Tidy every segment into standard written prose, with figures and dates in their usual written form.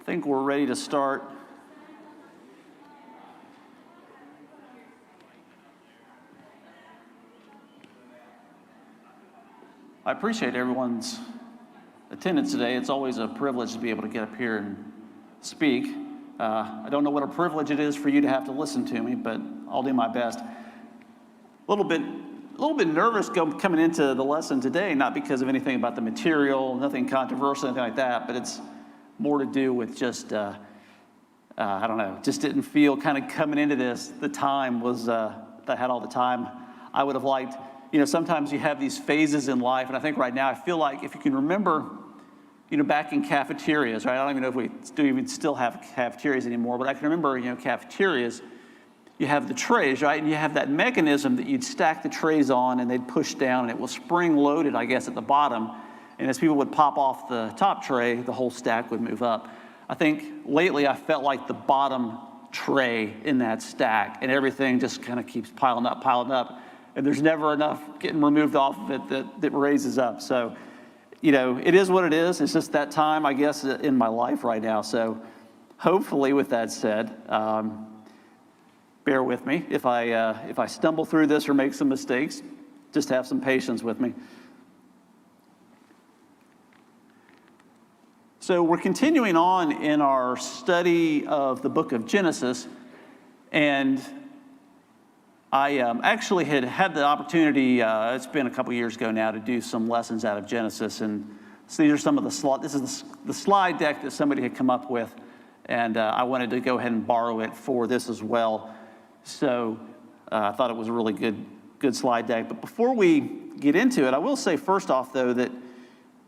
think we're ready to start. I appreciate everyone's attendance today. It's always a privilege to be able to get up here and speak. I don't know what a privilege it is for you to have to listen to me, but I'll do my best. A little bit nervous coming into the lesson today, not because of anything about the material, nothing controversial, anything like that, but it's more to do with just, I don't know, just didn't feel kind of coming into this, the time was, that I had all the time I would have liked. You know, sometimes you have these phases in life, and I think right now I feel like if you can remember, you know, back in cafeterias, right? I don't even know if we even still have cafeterias anymore, but I can remember, you know, cafeterias, you have the trays, right? And you have that mechanism that you'd stack the trays on and they'd push down and it was spring loaded, I guess, at the bottom. And as people would pop off the top tray, the whole stack would move up. I think lately I felt like the bottom tray in that stack and everything just kind of keeps piling up. And there's never enough getting removed off of it that raises up. So, you know, it is what it is. It's just that time, I guess, in my life right now. So hopefully, with that said, bear with me. If I stumble through this or make some mistakes, just have some patience with me. So we're continuing on in our study of the book of Genesis, and I actually had the opportunity, it's been a couple years ago now, to do some lessons out of Genesis. And so these are some of this is the slide deck that somebody had come up with. And I wanted to go ahead and borrow it for this as well. So I thought it was a really good slide deck. But before we get into it, I will say first off, though, that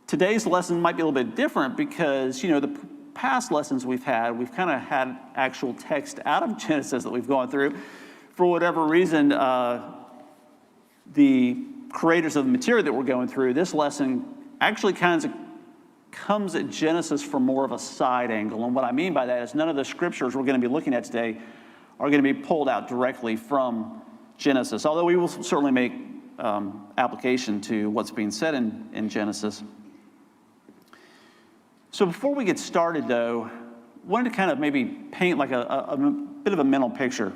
today's lesson might be a little bit different because, you know, the past lessons we've kind of had actual text out of Genesis that we've gone through. For whatever reason, the creators of the material that we're going through, this lesson actually kind of comes at Genesis from more of a side angle. And what I mean by that is none of the scriptures we're going to be looking at today are going to be pulled out directly from Genesis, although we will certainly make application to what's being said in Genesis. So before we get started, though, I wanted to kind of maybe paint like a bit of a mental picture.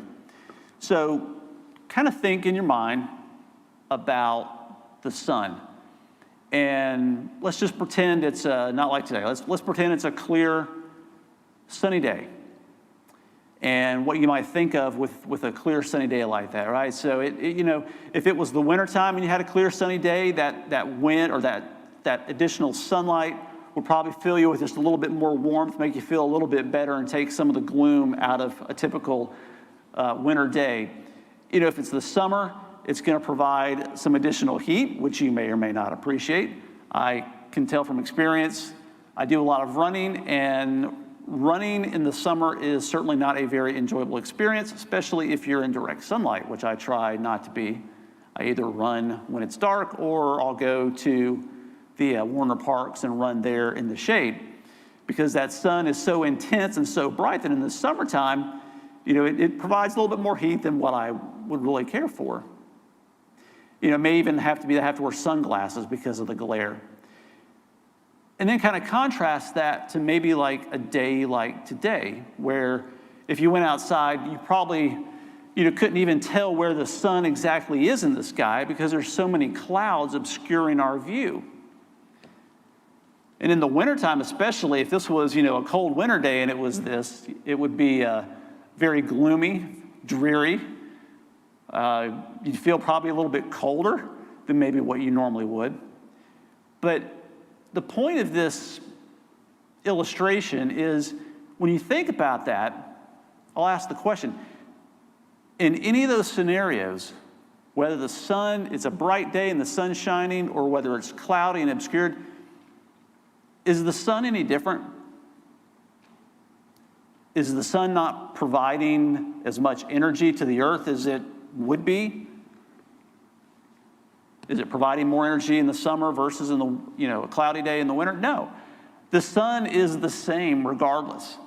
So kind of think in your mind about the sun. And let's just pretend it's not like today. Let's pretend it's a clear, sunny day. And what you might think of with a clear, sunny day like that, right? So, you know, if it was the wintertime and you had a clear, sunny day, that wind or that additional sunlight would probably fill you with just a little bit more warmth, make you feel a little bit better and take some of the gloom out of a typical winter day. You know, if it's the summer, it's going to provide some additional heat, which you may or may not appreciate. I can tell from experience, I do a lot of running, and running in the summer is certainly not a very enjoyable experience, especially if you're in direct sunlight, which I try not to be. I either run when it's dark or I'll go to the Warner Parks and run there in the shade because that sun is so intense and so bright that in the summertime, you know, it provides a little bit more heat than what I would really care for. You know, may even have to wear sunglasses because of the glare. And then kind of contrast that to maybe like a day like today, where if you went outside, you probably, you know, couldn't even tell where the sun exactly is in the sky because there's so many clouds obscuring our view. And in the wintertime, especially, if this was, you know, a cold winter day and it was this, it would be very gloomy, dreary. You'd feel probably a little bit colder than maybe what you normally would. But the point of this illustration is when you think about that, I'll ask the question, in any of those scenarios, whether the sun, it's a bright day and the sun's shining, or whether it's cloudy and obscured, is the sun any different? Is the sun not providing as much energy to the earth as it would be? Is it providing more energy in the summer versus in the, you know, a cloudy day in the winter? No. The sun is the same regardless.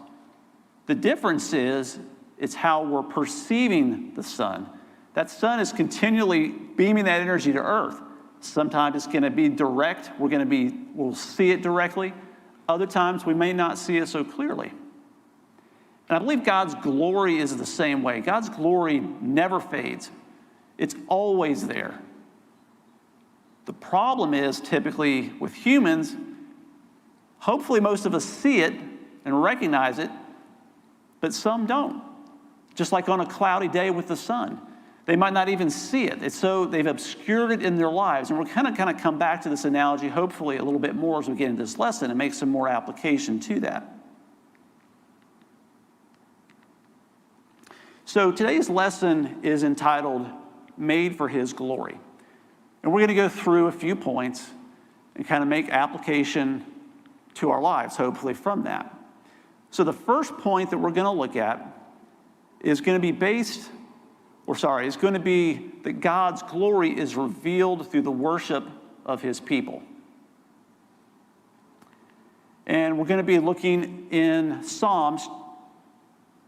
The difference is it's how we're perceiving the sun. That sun is continually beaming that energy to earth. Sometimes it's going to be direct. We'll see it directly. Other times we may not see it so clearly. And I believe God's glory is the same way. God's glory never fades. It's always there. The problem is typically with humans, hopefully most of us see it and recognize it, but some don't. Just like on a cloudy day with the sun. They might not even see it. It's so they've obscured it in their lives. And we're kind of come back to this analogy, hopefully a little bit more as we get into this lesson and make some more application to that. So today's lesson is entitled, Made for His Glory. And we're going to go through a few points and kind of make application to our lives, hopefully, from that. So the first point that we're going to look at is going to be that God's glory is revealed through the worship of His people. And we're going to be looking in Psalms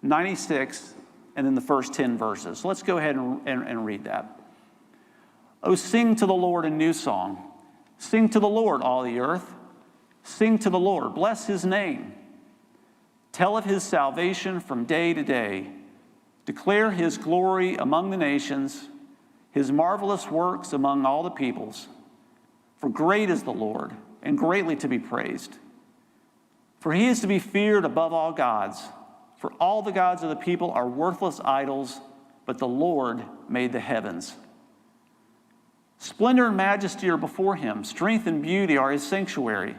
96 and in the first 10 verses. So let's go ahead and read that. Oh, sing to the Lord a new song. Sing to the Lord, all the earth. Sing to the Lord. Bless His name. Tell of His salvation from day to day. Declare His glory among the nations, His marvelous works among all the peoples. For great is the Lord, and greatly to be praised. For He is to be feared above all gods. For all the gods of the people are worthless idols, but the Lord made the heavens. Splendor and majesty are before Him. Strength and beauty are His sanctuary.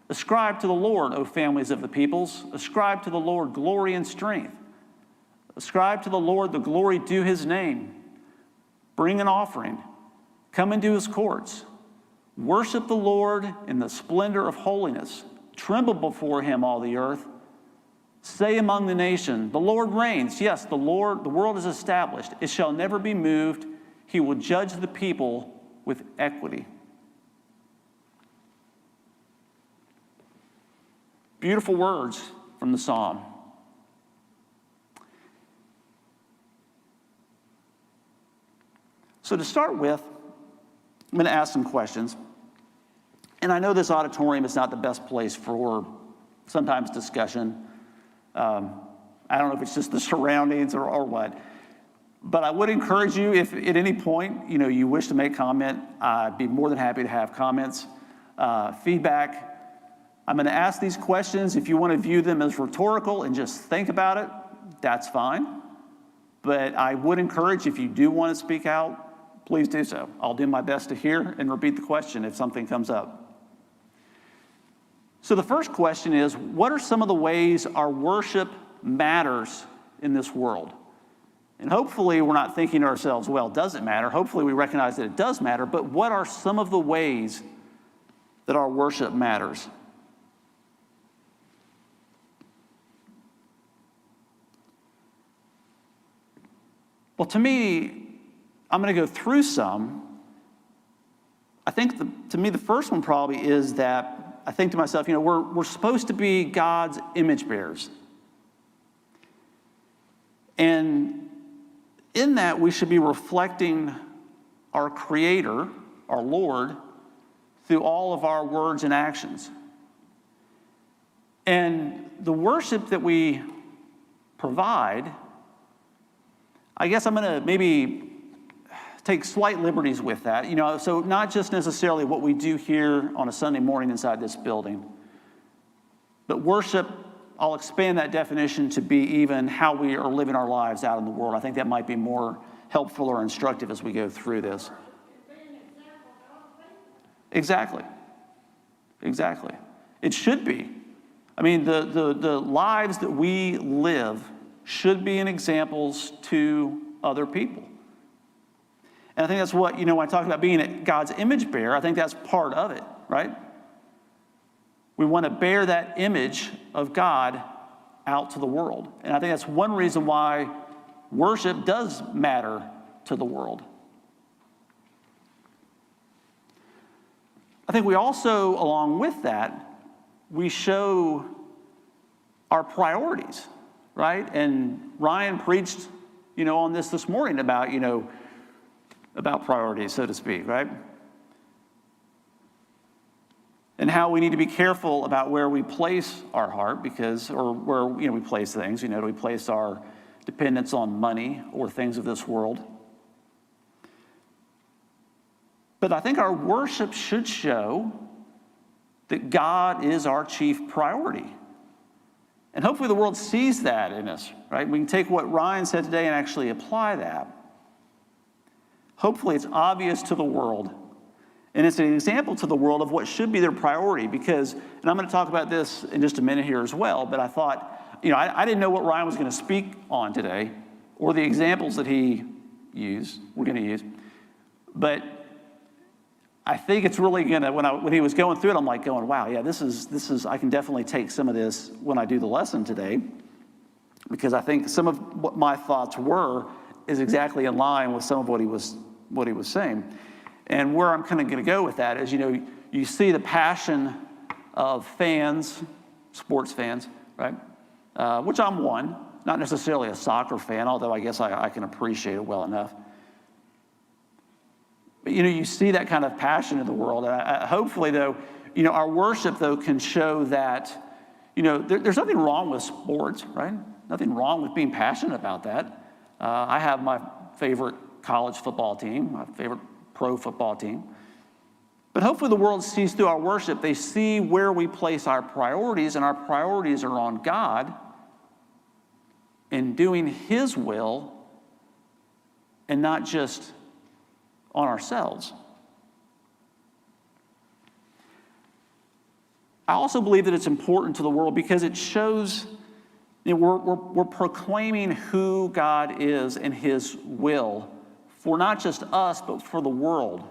Ascribe to the Lord, O families of the peoples. Ascribe to the Lord glory and strength. Ascribe to the Lord the glory due His name. Bring an offering. Come into His courts. Worship the Lord in the splendor of holiness. Tremble before Him, all the earth. Say among the nations, the Lord reigns. Yes, the world is established. It shall never be moved. He will judge the people with equity. Beautiful words from the psalm. So to start with, I'm going to ask some questions. And I know this auditorium is not the best place for sometimes discussion. I don't know if it's just the surroundings or what. But I would encourage you, if at any point you wish to make comment, I'd be more than happy to have comments, feedback. I'm going to ask these questions. If you want to view them as rhetorical and just think about it, that's fine. But I would encourage, if you do want to speak out, please do so. I'll do my best to hear and repeat the question if something comes up. So the first question is, what are some of the ways our worship matters in this world? And hopefully we're not thinking to ourselves, well, does it matter? Hopefully we recognize that it does matter, but what are some of the ways that our worship matters? Well, to me, I'm going to go through some. I think, to me, the first one probably is that I think to myself, we're supposed to be God's image bearers. And in that, we should be reflecting our Creator, our Lord, through all of our words and actions. And the worship that we provide, I guess I'm going to maybe take slight liberties with that. So not just necessarily what we do here on a Sunday morning inside this building, but worship, I'll expand that definition to be even how we are living our lives out in the world. I think that might be more helpful or instructive as we go through this. Exactly. It should be. I mean, the lives that we live should be an examples to other people. And I think that's what, when I talk about being God's image bearer, I think that's part of it, right? We want to bear that image of God out to the world. And I think that's one reason why worship does matter to the world. I think we also, along with that, we show our priorities, right? And Ryan preached, on this morning about, about priorities, so to speak, right? and how we need to be careful about where we place our heart, or where we place things. Do we place our dependence on money or things of this world? But I think our worship should show that God is our chief priority. And hopefully the world sees that in us, right? We can take what Ryan said today and actually apply that. Hopefully it's obvious to the world, and it's an example to the world of what should be their priority, because, and I'm going to talk about this in just a minute here as well, but I thought, I didn't know what Ryan was going to speak on today, or the examples that we're going to use, but I think it's really gonna, when he was going through it, I'm like going, wow, yeah, this is, I can definitely take some of this when I do the lesson today, because I think some of what my thoughts is exactly in line with some of what he was saying. And where I'm kind of gonna go with that is, you see the passion of fans, sports fans, right? Which I'm one, not necessarily a soccer fan, although I guess I can appreciate it well enough. But you see that kind of passion in the world. And hopefully, though, our worship, though, can show that, there's nothing wrong with sports, right? Nothing wrong with being passionate about that. I have my favorite college football team, my favorite pro football team. But hopefully the world sees through our worship, they see where we place our priorities, and our priorities are on God and doing His will and not just on ourselves. I also believe that it's important to the world because it shows we're proclaiming who God is and His will for not just us, but for the world.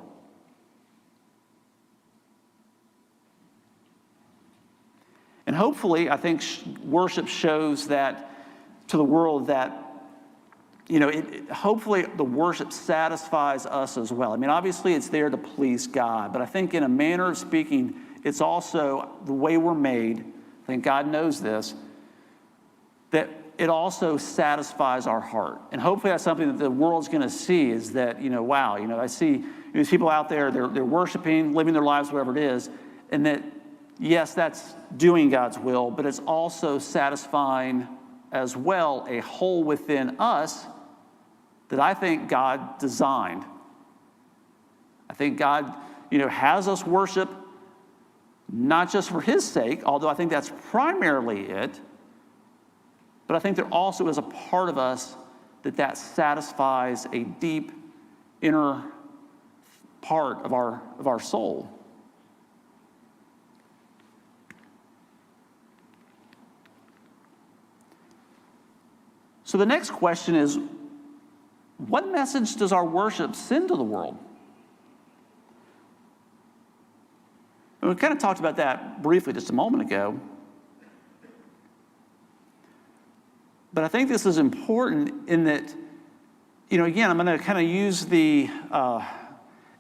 And hopefully, I think worship shows that to the world that hopefully the worship satisfies us as well. Obviously it's there to please God, but I think in a manner of speaking, it's also the way we're made. I think God knows this, that it also satisfies our heart. And hopefully that's something that the world's gonna see is that, wow, I see these people out there, they're worshiping, living their lives, whatever it is, and that, yes, that's doing God's will, but it's also satisfying as well a hole within us that I think God designed. I think God, has us worship not just for His sake, although I think that's primarily it, but I think there also is a part of us that satisfies a deep inner part of our soul. So the next question is, what message does our worship send to the world? And we kind of talked about that briefly just a moment ago. But I think this is important in that, again, I'm going to kind of use the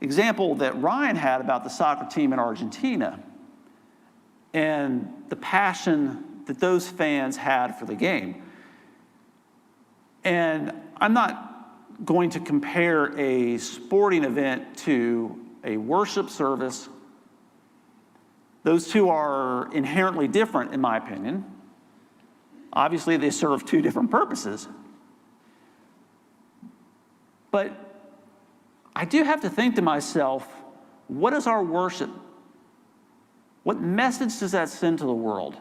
example that Ryan had about the soccer team in Argentina and the passion that those fans had for the game. And I'm not going to compare a sporting event to a worship service. Those two are inherently different, in my opinion. Obviously, they serve two different purposes. But I do have to think to myself, what is our worship? What message does that send to the world?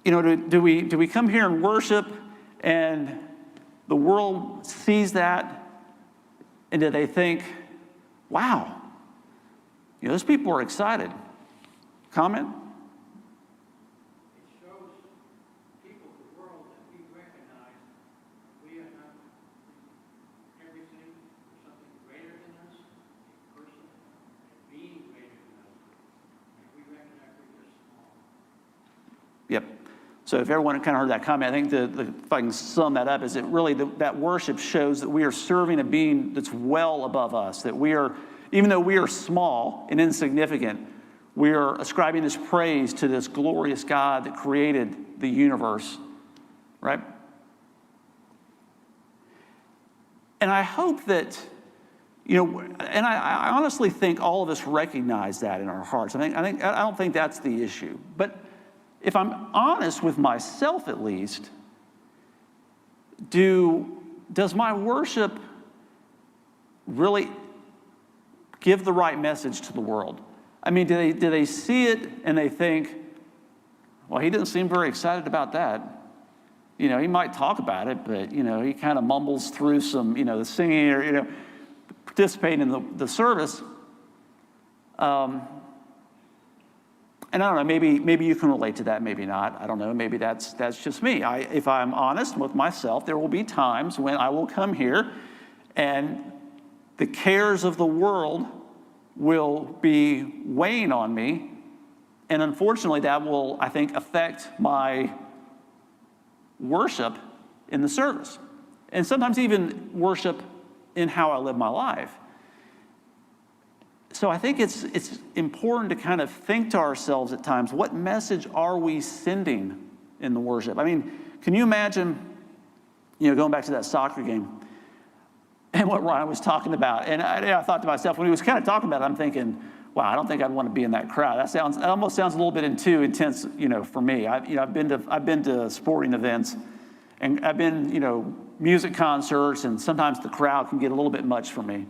Do we come here and worship and the world sees that and do they think, wow, those people are excited? Comment? It shows people, the world, that we recognize we are not everything, something greater than us, a person, a being greater than us, and we recognize we're just small. Yep. So if everyone kind of heard that comment, I think if I can sum that up, is it really that worship shows that we are serving a being that's well above us, that we are, even though we are small and insignificant, we are ascribing this praise to this glorious God that created the universe, right? And I hope that And I honestly think all of us recognize that in our hearts. I don't think that's the issue. But if I'm honest with myself, at least, does my worship really give the right message to the world? I mean, do they see it and they think, well, he didn't seem very excited about that. He might talk about it, but, he kind of mumbles through some, the singing or, participating in the service. And I don't know, maybe you can relate to that, maybe not. I don't know, maybe that's just me. If I'm honest with myself, there will be times when I will come here and the cares of the world will be weighing on me. And unfortunately, that will, I think, affect my worship in the service. And sometimes even worship in how I live my life. So I think it's important to kind of think to ourselves at times, what message are we sending in the worship? I mean, can you imagine, going back to that soccer game and what Ryan was talking about? And I thought to myself, when he was kind of talking about it, I'm thinking, wow, I don't think I'd want to be in that crowd. That almost sounds a little bit too intense, for me. I've been to sporting events, and I've been, music concerts, and sometimes the crowd can get a little bit much for me.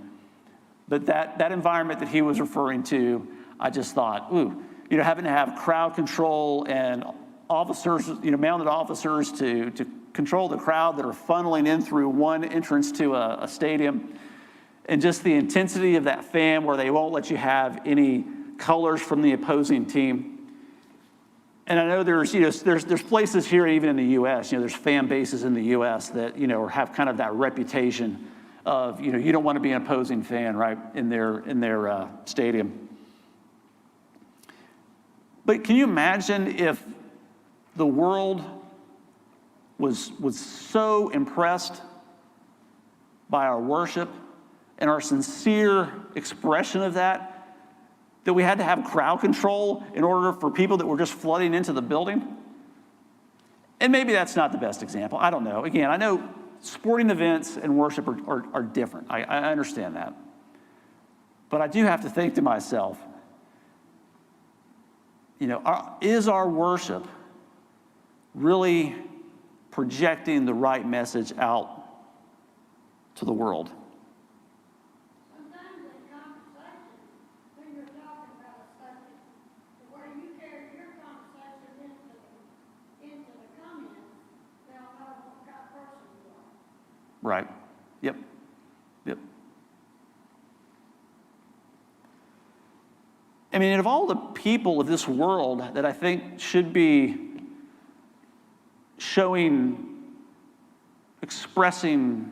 But that environment that he was referring to, I just thought, ooh, having to have crowd control and officers, mounted officers to control the crowd that are funneling in through one entrance to a stadium, and just the intensity of that fan where they won't let you have any colors from the opposing team. And I know there's places here, even in the U.S., there's fan bases in the U.S. that, have kind of that reputation of, you don't want to be an opposing fan, right, in their stadium. But can you imagine if the world was so impressed by our worship and our sincere expression of that we had to have crowd control in order for people that were just flooding into the building? And maybe that's not the best example. I don't know. Again, I know sporting events and worship are different. I understand that. But I do have to think to myself, is our worship really projecting the right message out to the world? Sometimes in conversation, when you're talking about a subject, where you carry your conversation into the comments, they'll know what kind of person you are. Right. Yep. I mean, of all the people of this world that I think should be expressing,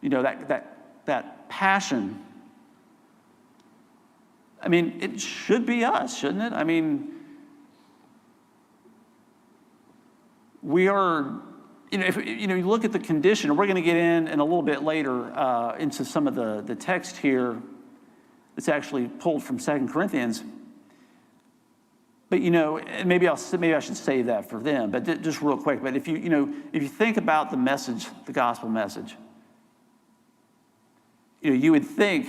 that passion, I mean, it should be us, shouldn't it? I mean, we are, if you look at the condition, and we're going to get in a little bit later into some of the text here that's actually pulled from 2 Corinthians. But and maybe I should save that for them. But just real quick. But if you think about the message, the gospel message, you would think,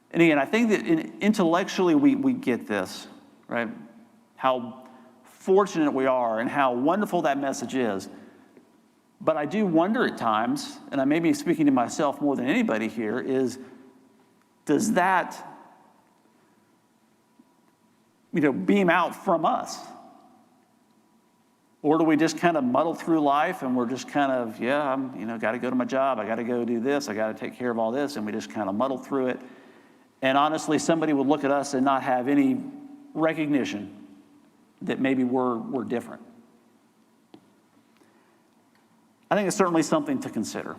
and again, I think that intellectually we get this, right? How fortunate we are and how wonderful that message is. But I do wonder at times, and I may be speaking to myself more than anybody here, is does that beam out from us? Or do we just kind of muddle through life and we're just kind of, I'm, got to go to my job, I got to go do this, I got to take care of all this, and we just kind of muddle through it. And honestly, somebody would look at us and not have any recognition that maybe we're different. I think it's certainly something to consider.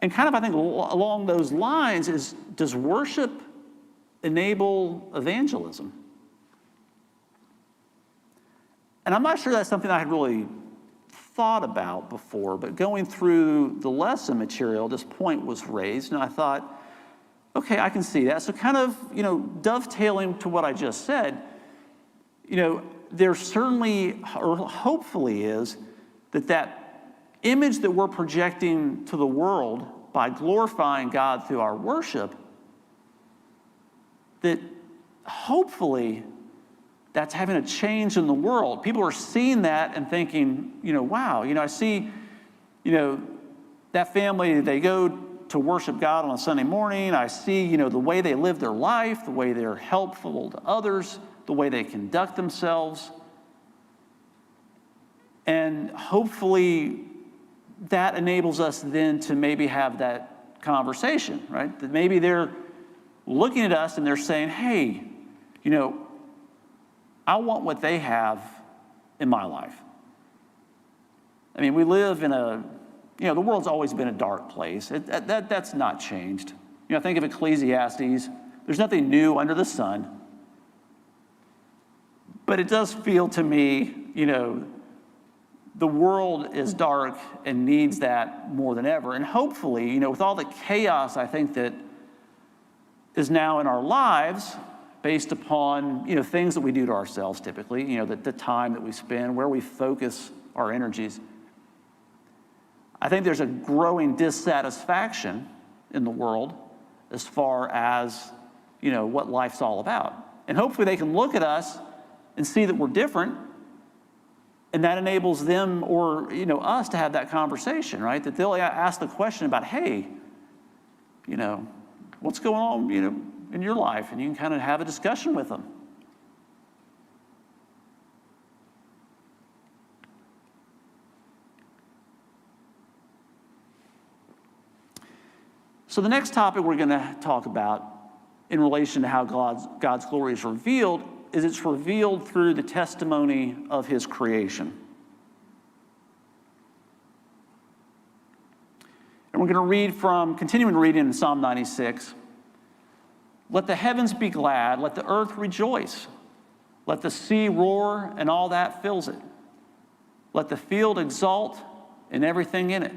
And kind of, I think, along those lines is, does worship enable evangelism? And I'm not sure that's something I had really thought about before, but going through the lesson material, this point was raised, and I thought, okay, I can see that. So kind of, dovetailing to what I just said, there certainly, or hopefully is, that image that we're projecting to the world by glorifying God through our worship, that hopefully that's having a change in the world. People are seeing that and thinking, wow, I see, that family, they go to worship God on a Sunday morning. I see, the way they live their life, the way they're helpful to others, the way they conduct themselves. And hopefully that enables us then to maybe have that conversation, right? That maybe they're looking at us and they're saying, hey, I want what they have in my life. I mean, we live in the world's always been a dark place. That's not changed. Think of Ecclesiastes. There's nothing new under the sun. But it does feel to me, the world is dark and needs that more than ever. And hopefully, with all the chaos, I think that is now in our lives, based upon, things that we do to ourselves typically, the time that we spend, where we focus our energies. I think there's a growing dissatisfaction in the world as far as, what life's all about. And hopefully they can look at us and see that we're different, and that enables them or, us to have that conversation, right? That they'll ask the question about, hey, what's going on, in your life? And you can kind of have a discussion with them. So the next topic we're going to talk about in relation to how God's glory is revealed is it's revealed through the testimony of his creation. And we're going to continuing to read in Psalm 96. Let the heavens be glad, let the earth rejoice. Let the sea roar and all that fills it. Let the field exult and everything in it.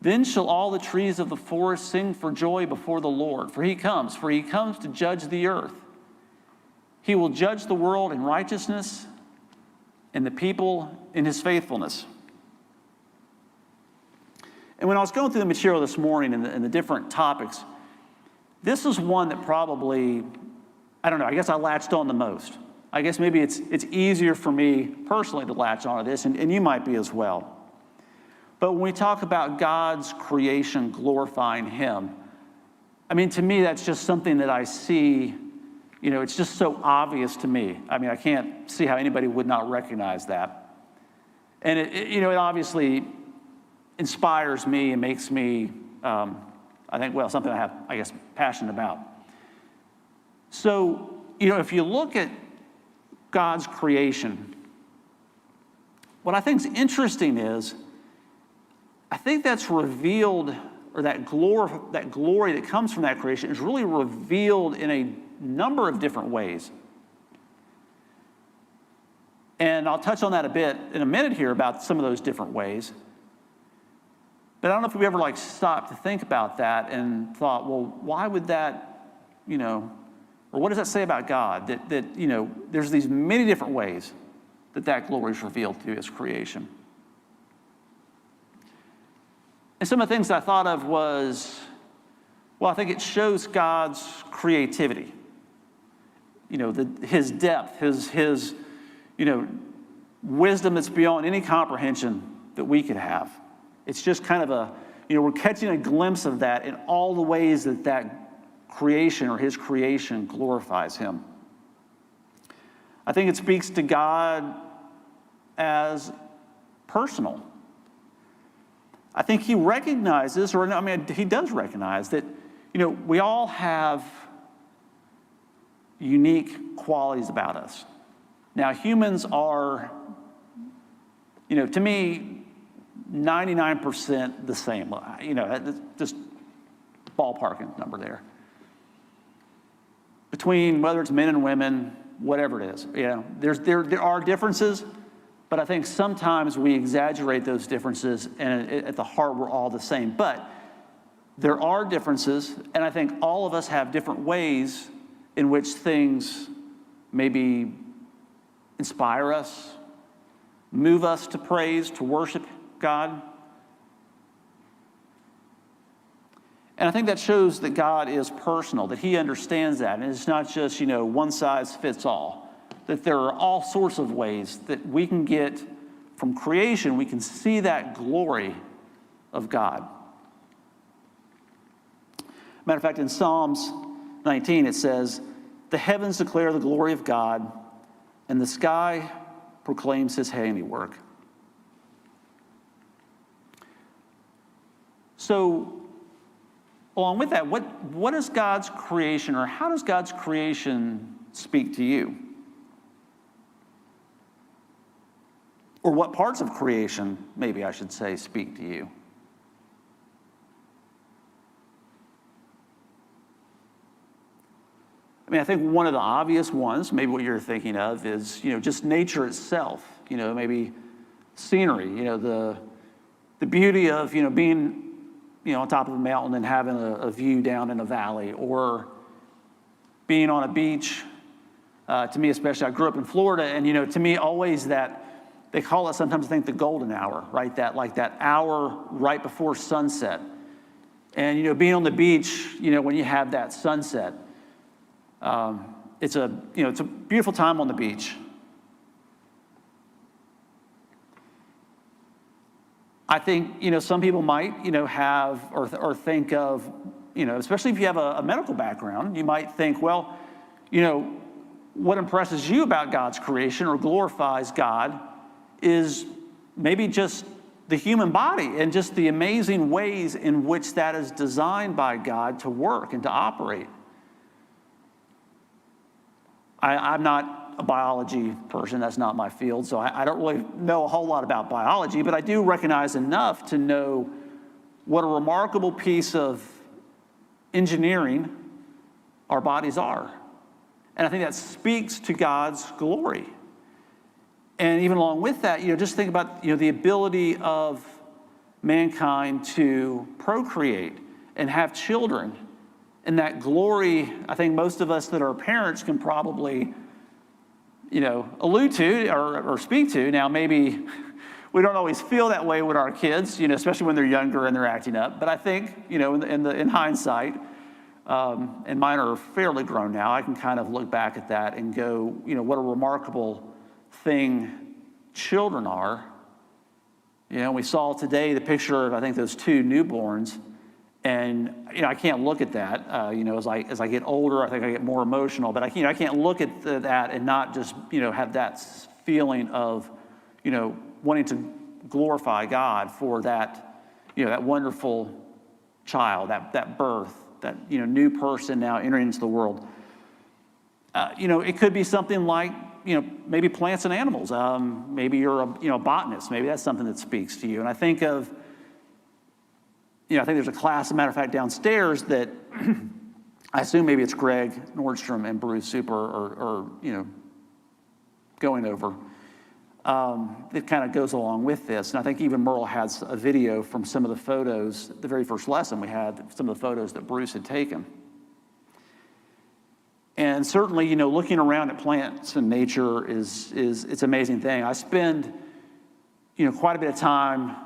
Then shall all the trees of the forest sing for joy before the Lord, for he comes to judge the earth. He will judge the world in righteousness and the people in his faithfulness. And when I was going through the material this morning and the different topics, this is one that probably, I don't know, I guess I latched on the most. I guess maybe it's easier for me personally to latch onto this, and you might be as well. But when we talk about God's creation glorifying him, I mean, to me, that's just something that I see, it's just so obvious to me. I mean, I can't see how anybody would not recognize that. And it obviously inspires me and makes me, I think, something I have, I guess, passionate about. So, if you look at God's creation, what I think is interesting is, I think that's revealed, or that glory that comes from that creation is really revealed in a number of different ways. And I'll touch on that a bit in a minute here about some of those different ways. But I don't know if we ever stopped to think about that and thought, well, why would that, or what does that say about God? That there's these many different ways that glory is revealed through his creation. And some of the things I thought of was, I think it shows God's creativity. His depth, his wisdom that's beyond any comprehension that we could have. It's just kind of we're catching a glimpse of that in all the ways that creation or his creation glorifies him. I think it speaks to God as personal. I think he recognizes, he does recognize that, we all have unique qualities about us. Now, humans are, to me, 99% the same. Just ballparking number there. Between whether it's men and women, whatever it is, there are differences. But I think sometimes we exaggerate those differences, and at the heart, we're all the same. But there are differences, and I think all of us have different ways in which things maybe inspire us, move us to praise, to worship God. And I think that shows that God is personal, that he understands that. And it's not just, one size fits all. That there are all sorts of ways that we can get from creation, we can see that glory of God. Matter of fact, in Psalms 19, it says, "The heavens declare the glory of God, and the sky proclaims his handiwork." So, along with that, what is God's creation, or how does God's creation speak to you? Or what parts of creation, maybe I should say, speak to you? I mean, I think one of the obvious ones, maybe what you're thinking of, is, just nature itself. Maybe scenery, the beauty of, being, on top of a mountain and having a view down in a valley, or being on a beach. To me, especially, I grew up in Florida, and, to me, always that, they call it sometimes, I think, the golden hour, right? That hour right before sunset. And, being on the beach, when you have that sunset, it's a beautiful time on the beach. I think, some people might, have or think of, especially if you have a medical background, you might think, well, what impresses you about God's creation or glorifies God is maybe just the human body and just the amazing ways in which that is designed by God to work and to operate. I'm not a biology person, that's not my field, so I don't really know a whole lot about biology, but I do recognize enough to know what a remarkable piece of engineering our bodies are. And I think that speaks to God's glory. And even along with that, just think about, the ability of mankind to procreate and have children. And that glory, I think most of us that are parents can probably, allude to or speak to. Now, maybe we don't always feel that way with our kids, especially when they're younger and they're acting up. But I think, in hindsight, and mine are fairly grown now, I can kind of look back at that and go, what a remarkable thing children are. We saw today the picture of, I think, those two newborns. And, I can't look at that, as I get older, I think I get more emotional, but I can't look at that and not just, have that feeling of, wanting to glorify God for that, that wonderful child, that birth, that, new person now entering into the world. It could be something like, maybe plants and animals. Maybe you're a botanist. Maybe that's something that speaks to you. And I think of, I think there's a class, as a matter of fact, downstairs that I assume maybe it's Greg Nordstrom and Bruce Super or going over. It kind of goes along with this. And I think even Merle has a video from some of the photos, the very first lesson we had, some of the photos that Bruce had taken. And certainly, looking around at plants and nature it's an amazing thing. I spend, quite a bit of time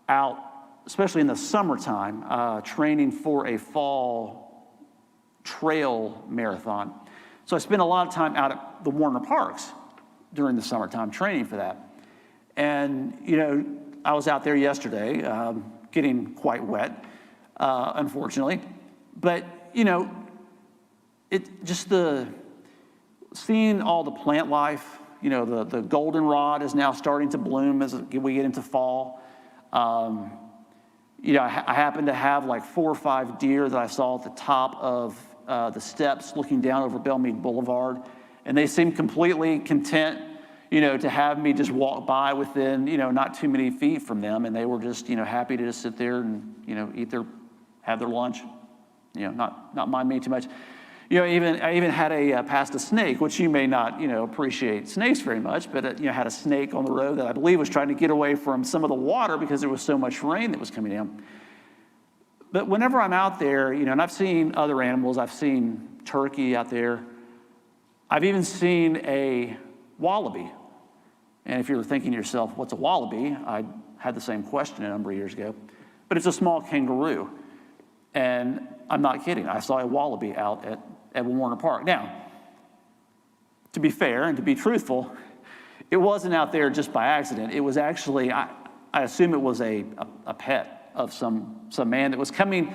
out, especially in the summertime, training for a fall trail marathon. So I spend a lot of time out at the Warner Parks during the summertime training for that. And, I was out there yesterday, getting quite wet, unfortunately. But, seeing all the plant life, the goldenrod is now starting to bloom as we get into fall. I happen to have like 4 or 5 deer that I saw at the top of the steps looking down over Belmead Boulevard. And they seemed completely content, to have me just walk by within, not too many feet from them. And they were just, happy to just sit there and, have their lunch, not mind me too much. I even had passed a snake, which you may not, appreciate snakes very much, but, had a snake on the road that I believe was trying to get away from some of the water because there was so much rain that was coming down. But whenever I'm out there, and I've seen other animals, I've seen turkey out there. I've even seen a wallaby. And if you're thinking to yourself, what's a wallaby? I had the same question a number of years ago. But it's a small kangaroo. And I'm not kidding. I saw a wallaby out at Warner Park. Now, to be fair and to be truthful, it wasn't out there just by accident. It was actually, I assume it was a pet of some man that was coming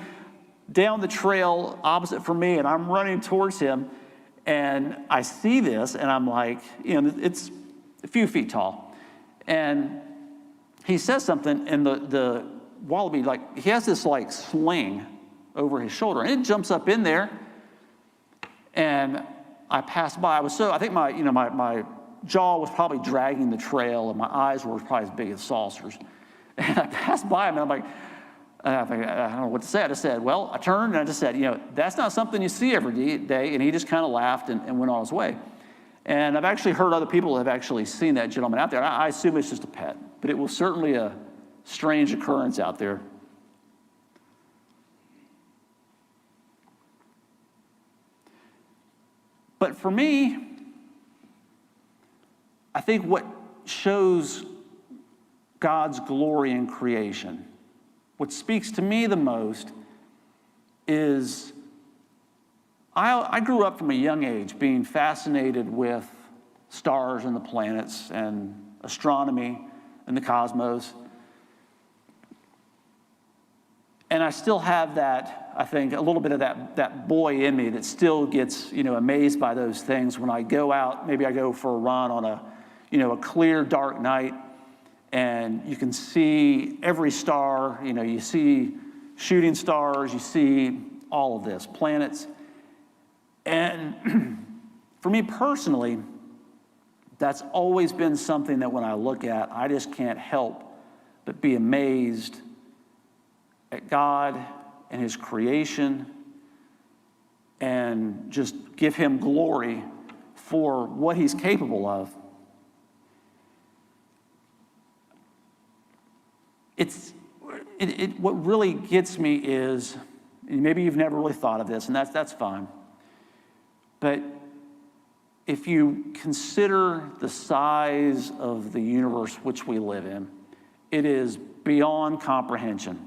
down the trail opposite from me, and I'm running towards him, and I see this, and I'm like, it's a few feet tall. And he says something, and the wallaby, like, he has this like sling over his shoulder, and it jumps up in there, and I passed by. I think my jaw was probably dragging the trail, and my eyes were probably as big as saucers. And I passed by him, and I'm like, I don't know what to say. I just said, well, I turned and I just said, that's not something you see every day. And he just kind of laughed and went on his way. And I've actually heard other people have actually seen that gentleman out there. I assume it's just a pet, but it was certainly a strange occurrence out there. But for me, I think what shows God's glory in creation, what speaks to me the most, is I grew up from a young age being fascinated with stars and the planets and astronomy and the cosmos. And I still have that, I think, a little bit of that boy in me that still gets, amazed by those things. When I go out, maybe I go for a run on a clear, dark night, and you can see every star, you see shooting stars, you see all of this, planets. And for me personally, that's always been something that when I look at, I just can't help but be amazed at God and his creation and just give him glory for what he's capable of. What really gets me is, maybe you've never really thought of this, and that's fine. But if you consider the size of the universe which we live in, it is beyond comprehension.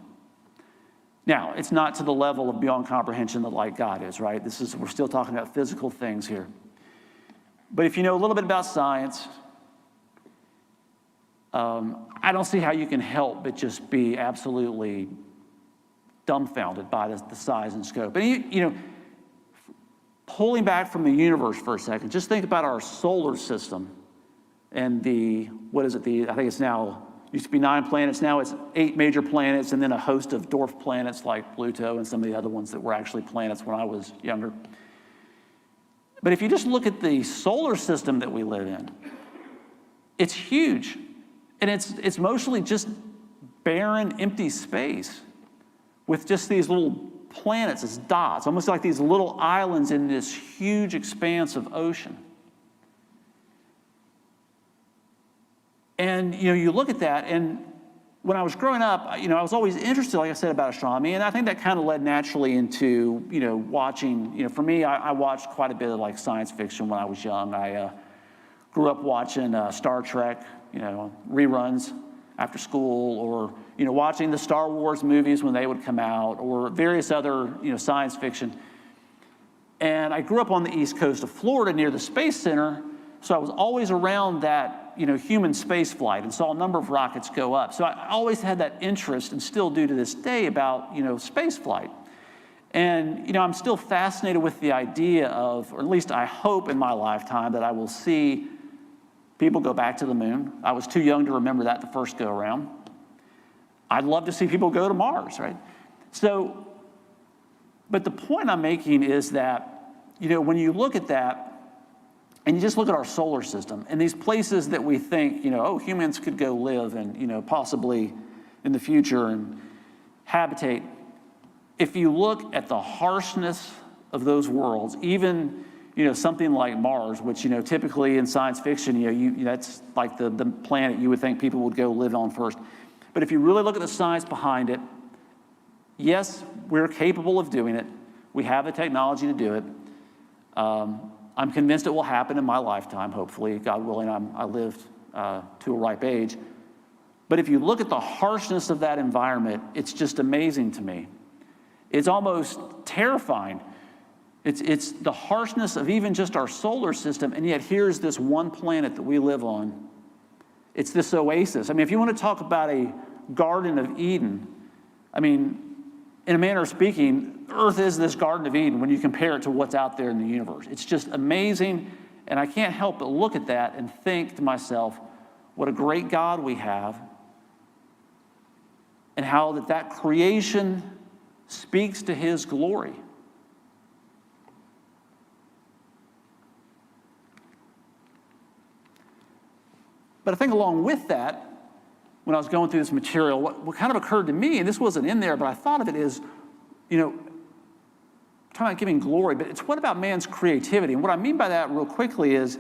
Now, it's not to the level of beyond comprehension that like God is, right? We're still talking about physical things here. But if you know a little bit about science, I don't see how you can help but just be absolutely dumbfounded by the size and scope. And pulling back from the universe for a second, just think about our solar system and I think it's now, used to be 9 planets, now it's 8 major planets, and then a host of dwarf planets like Pluto and some of the other ones that were actually planets when I was younger. But if you just look at the solar system that we live in, it's huge. And it's mostly just barren, empty space with just these little planets as dots, almost like these little islands in this huge expanse of ocean. And you look at that, and when I was growing up, I was always interested, like I said, about astronomy, and I think that kind of led naturally into watching. For me, I watched quite a bit of like science fiction when I was young. I grew up watching Star Trek, reruns after school, or watching the Star Wars movies when they would come out, or various other science fiction. And I grew up on the east coast of Florida near the Space Center, so I was always around that human space flight and saw a number of rockets go up. So I always had that interest, and still do to this day, about space flight. And I'm still fascinated with the idea of, or at least I hope in my lifetime, that I will see people go back to the moon. I was too young to remember that the first go around. I'd love to see people go to Mars, right? So, but the point I'm making is that, when you look at that, and you just look at our solar system, and these places that we think, humans could go live and, possibly in the future and habitate. If you look at the harshness of those worlds, even something like Mars, which, typically in science fiction, that's like the planet you would think people would go live on first. But if you really look at the science behind it, yes, we're capable of doing it. We have the technology to do it. I'm convinced it will happen in my lifetime, hopefully, God willing, I lived to a ripe age. But if you look at the harshness of that environment, it's just amazing to me. It's almost terrifying. It's the harshness of even just our solar system, and yet here's this one planet that we live on. It's this oasis. I mean, if you want to talk about a Garden of Eden, I mean, in a manner of speaking, Earth is this Garden of Eden when you compare it to what's out there in the universe. It's just amazing, and I can't help but look at that and think to myself, what a great God we have, and how that creation speaks to his glory. But I think along with that, when I was going through this material, what kind of occurred to me, and this wasn't in there, but I thought of it is, talking about giving glory, but it's what about man's creativity? And what I mean by that real quickly is,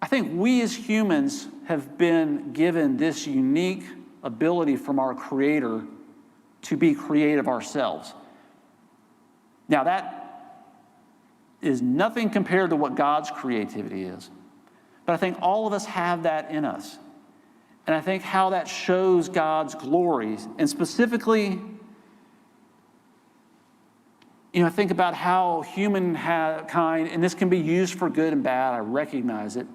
I think we as humans have been given this unique ability from our Creator to be creative ourselves. Now that is nothing compared to what God's creativity is. But I think all of us have that in us. And I think how that shows God's glories. And specifically, I think about how humankind, and this can be used for good and bad, I recognize it.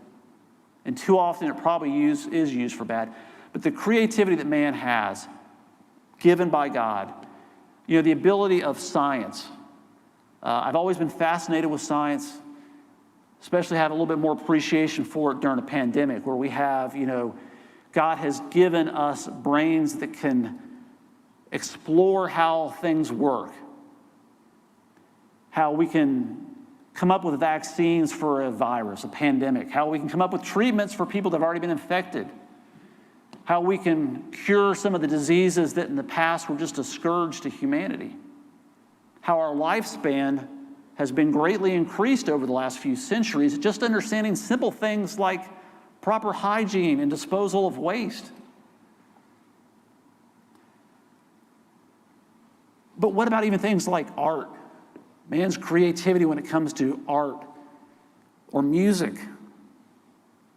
And too often it probably is used for bad. But the creativity that man has, given by God, the ability of science. I've always been fascinated with science, especially had a little bit more appreciation for it during a pandemic where we have, God has given us brains that can explore how things work, how we can come up with vaccines for a virus, a pandemic, how we can come up with treatments for people that have already been infected, how we can cure some of the diseases that in the past were just a scourge to humanity, how our lifespan has been greatly increased over the last few centuries, just understanding simple things like proper hygiene and disposal of waste. But what about even things like art? Man's creativity when it comes to art or music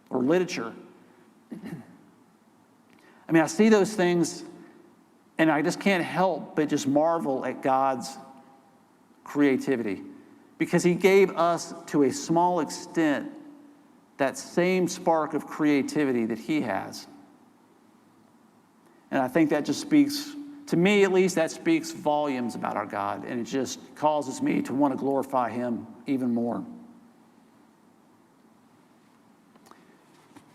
or literature. I mean, I see those things and I just can't help but just marvel at God's creativity, because he gave us, to a small extent, that same spark of creativity that he has. And I think that just speaks, to me at least, that speaks volumes about our God, and it just causes me to want to glorify him even more.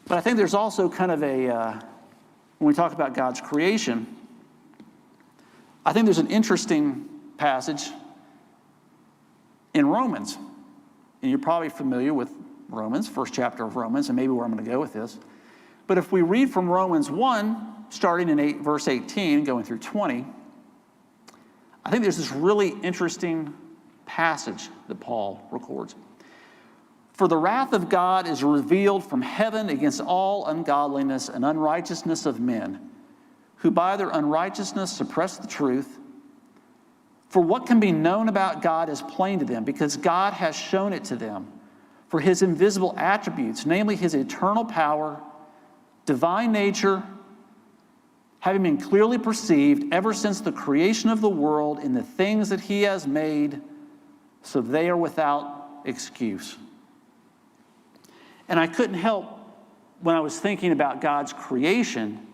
But I think there's also kind of when we talk about God's creation, I think there's an interesting passage in Romans. And you're probably familiar with Romans, first chapter of Romans, and maybe where I'm going to go with this. But if we read from Romans 1, starting in verse 18, going through 20, I think there's this really interesting passage that Paul records. For the wrath of God is revealed from heaven against all ungodliness and unrighteousness of men, who by their unrighteousness suppress the truth. For what can be known about God is plain to them, because God has shown it to them. For his invisible attributes, namely his eternal power, divine nature, having been clearly perceived ever since the creation of the world in the things that he has made, so they are without excuse. And I couldn't help, when I was thinking about God's creation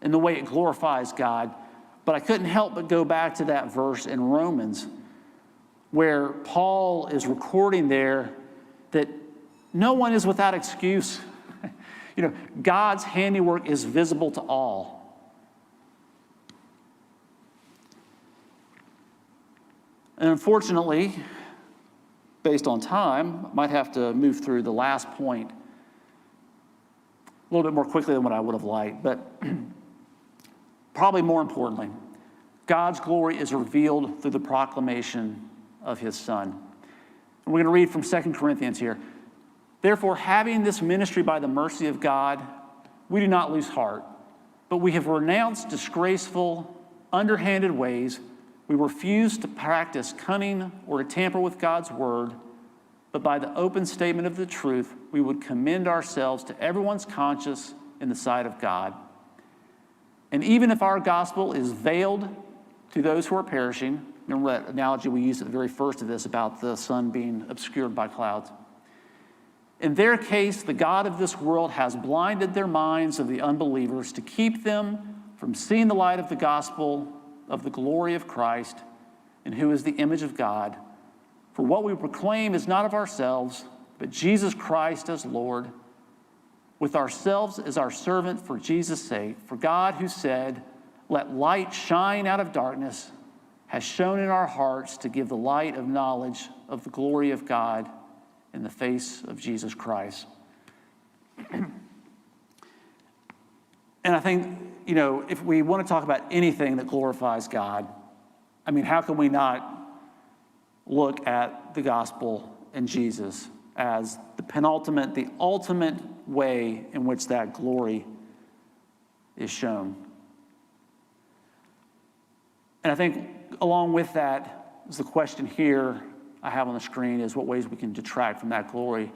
and the way it glorifies God, but I couldn't help but go back to that verse in Romans where Paul is recording there that no one is without excuse. God's handiwork is visible to all. And unfortunately, based on time, I might have to move through the last point a little bit more quickly than what I would have liked, but probably more importantly, God's glory is revealed through the proclamation of his Son. And we're going to read from 2 Corinthians here. Therefore, having this ministry by the mercy of God, we do not lose heart, but we have renounced disgraceful, underhanded ways. We refuse to practice cunning or to tamper with God's word. but by the open statement of the truth, we would commend ourselves to everyone's conscience in the sight of God. And even if our gospel is veiled to those who are perishing, remember that analogy we used at the very first of this about the sun being obscured by clouds. In their case, the God of this world has blinded their minds of the unbelievers to keep them from seeing the light of the gospel of the glory of Christ, and who is the image of God. For what we proclaim is not of ourselves, but Jesus Christ as Lord, with ourselves as our servant for Jesus' sake. For God, who said, "Let light shine out of darkness," has shone in our hearts to give the light of knowledge of the glory of God in the face of Jesus Christ. And I think, if we want to talk about anything that glorifies God, I mean, how can we not look at the gospel and Jesus as the penultimate, the ultimate way in which that glory is shown? And I think along with that is the question here I have on the screen is what ways we can detract from that glory.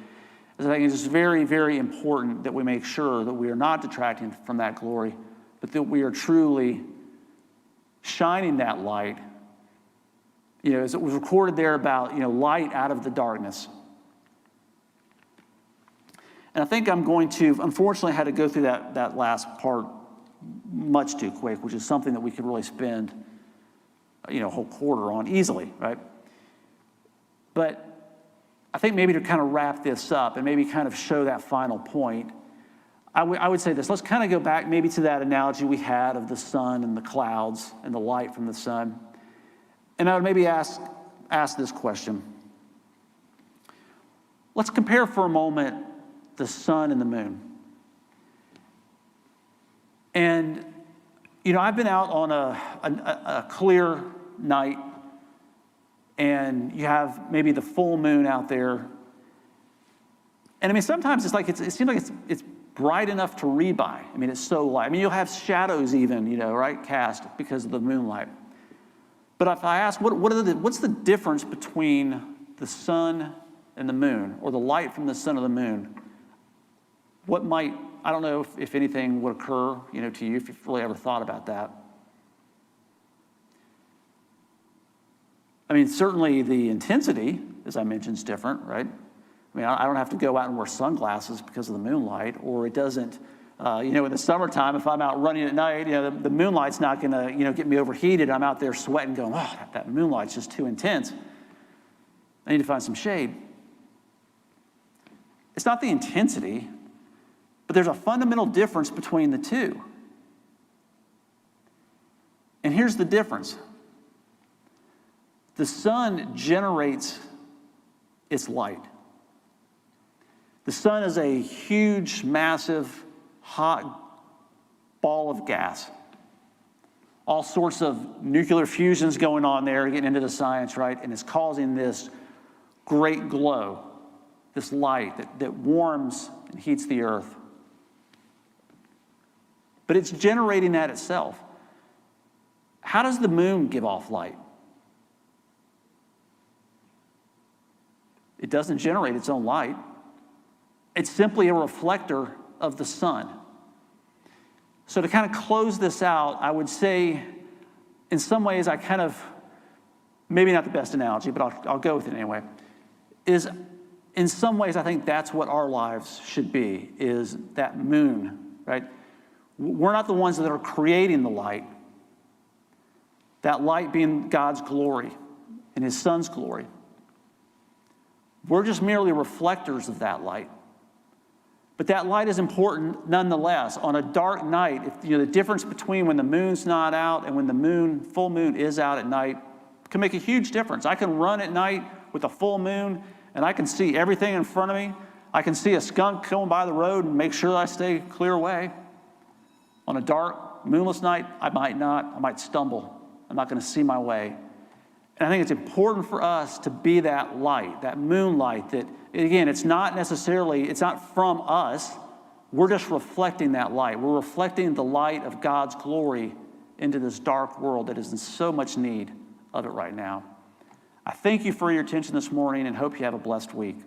As I think it's very, very important that we make sure that we are not detracting from that glory, but that we are truly shining that light. As it was recorded there about, light out of the darkness. And I think I'm going to, unfortunately, I had to go through that last part much too quick, which is something that we could really spend, a whole quarter on easily, right? But I think maybe to kind of wrap this up and maybe kind of show that final point, I would say this. Let's kind of go back maybe to that analogy we had of the sun and the clouds and the light from the sun. And I would maybe ask this question. Let's compare for a moment the sun and the moon. And, I've been out on a clear night, and you have maybe the full moon out there. And I mean, sometimes it seems like it's bright enough to read by. I mean, it's so light. I mean, you'll have shadows even, right, cast because of the moonlight. But if I ask, what's the difference between the sun and the moon, or the light from the sun or the moon? I don't know if anything would occur, to you, if you've really ever thought about that. I mean, certainly the intensity, as I mentioned, is different, right? I mean, I don't have to go out and wear sunglasses because of the moonlight, or it doesn't, in the summertime, if I'm out running at night, the moonlight's not going to, get me overheated. I'm out there sweating going, oh, that moonlight's just too intense. I need to find some shade. It's not the intensity, but there's a fundamental difference between the two. And here's the difference. The sun generates its light. The sun is a huge, massive, hot ball of gas. All sorts of nuclear fusions going on there, getting into the science, right? And it's causing this great glow, this light that warms and heats the earth. But it's generating that itself. How does the moon give off light? It doesn't generate its own light. It's simply a reflector of the sun. So to kind of close this out, I would say, in some ways, I kind of, maybe not the best analogy, but I'll go with it anyway, is in some ways, I think that's what our lives should be, is that moon, right? We're not the ones that are creating the light. That light being God's glory and his son's glory. We're just merely reflectors of that light. But that light is important nonetheless. On a dark night, if the difference between when the moon's not out and when the full moon is out at night can make a huge difference. I can run at night with a full moon and I can see everything in front of me. I can see a skunk going by the road and make sure I stay clear away. On a dark, moonless night, I might not. I might stumble. I'm not going to see my way. And I think it's important for us to be that light, that moonlight that, again, it's not from us. We're just reflecting that light. We're reflecting the light of God's glory into this dark world that is in so much need of it right now. I thank you for your attention this morning and hope you have a blessed week.